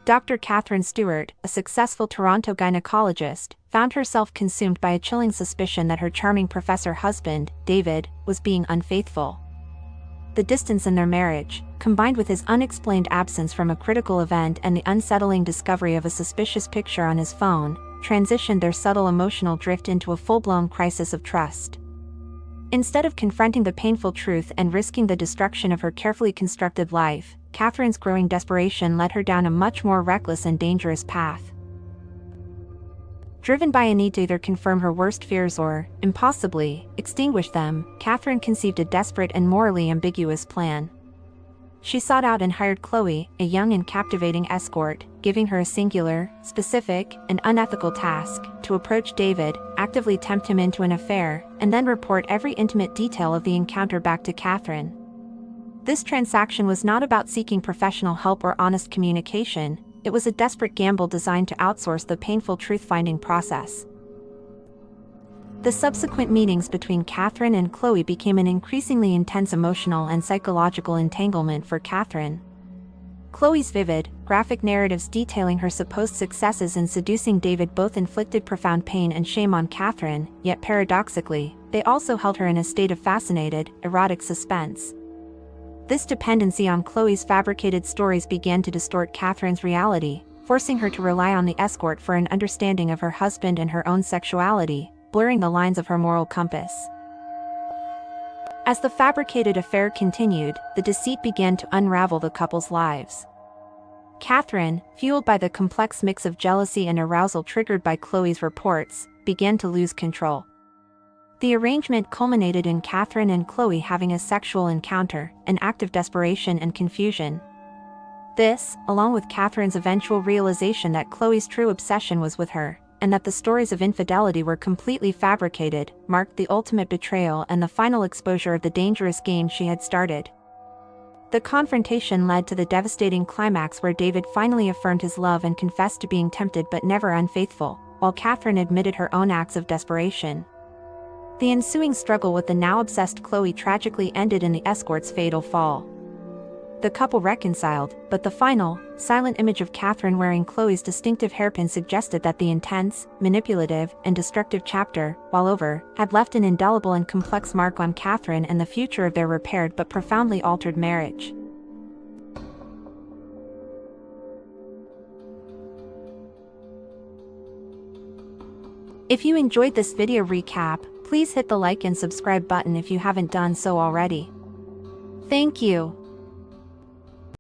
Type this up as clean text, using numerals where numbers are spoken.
Dr. Catherine Stewart, a successful Toronto gynecologist, found herself consumed by a chilling suspicion that her charming professor husband, David, was being unfaithful. The distance in their marriage, combined with his unexplained absence from a critical event and the unsettling discovery of a suspicious picture on his phone, transitioned their subtle emotional drift into a full-blown crisis of trust. Instead of confronting the painful truth and risking the destruction of her carefully constructed life, Catherine's growing desperation led her down a much more reckless and dangerous path. Driven by a need to either confirm her worst fears or, impossibly, extinguish them, Catherine conceived a desperate and morally ambiguous plan. She sought out and hired Chloe, a young and captivating escort, giving her a singular, specific, and unethical task: to approach David, actively tempt him into an affair, and then report every intimate detail of the encounter back to Catherine. This transaction was not about seeking professional help or honest communication. It was a desperate gamble designed to outsource the painful truth-finding process. The subsequent meetings between Catherine and Chloe became an increasingly intense emotional and psychological entanglement for Catherine. Chloe's vivid, graphic narratives detailing her supposed successes in seducing David both inflicted profound pain and shame on Catherine, yet paradoxically, they also held her in a state of fascinated, erotic suspense. This dependency on Chloe's fabricated stories began to distort Catherine's reality, forcing her to rely on the escort for an understanding of her husband and her own sexuality, blurring the lines of her moral compass. As the fabricated affair continued, the deceit began to unravel the couple's lives. Catherine, fueled by the complex mix of jealousy and arousal triggered by Chloe's reports, began to lose control. The arrangement culminated in Catherine and Chloe having a sexual encounter, an act of desperation and confusion. This, along with Catherine's eventual realization that Chloe's true obsession was with her, and that the stories of infidelity were completely fabricated, marked the ultimate betrayal and the final exposure of the dangerous game she had started. The confrontation led to the devastating climax where David finally affirmed his love and confessed to being tempted but never unfaithful, while Catherine admitted her own acts of desperation. The ensuing struggle with the now obsessed Chloe tragically ended in the escort's fatal fall. The couple reconciled, but the final, silent image of Catherine wearing Chloe's distinctive hairpin suggested that the intense, manipulative, and destructive chapter, while over, had left an indelible and complex mark on Catherine and the future of their repaired but profoundly altered marriage. If you enjoyed this video recap, please hit the like and subscribe button if you haven't done so already. Thank you.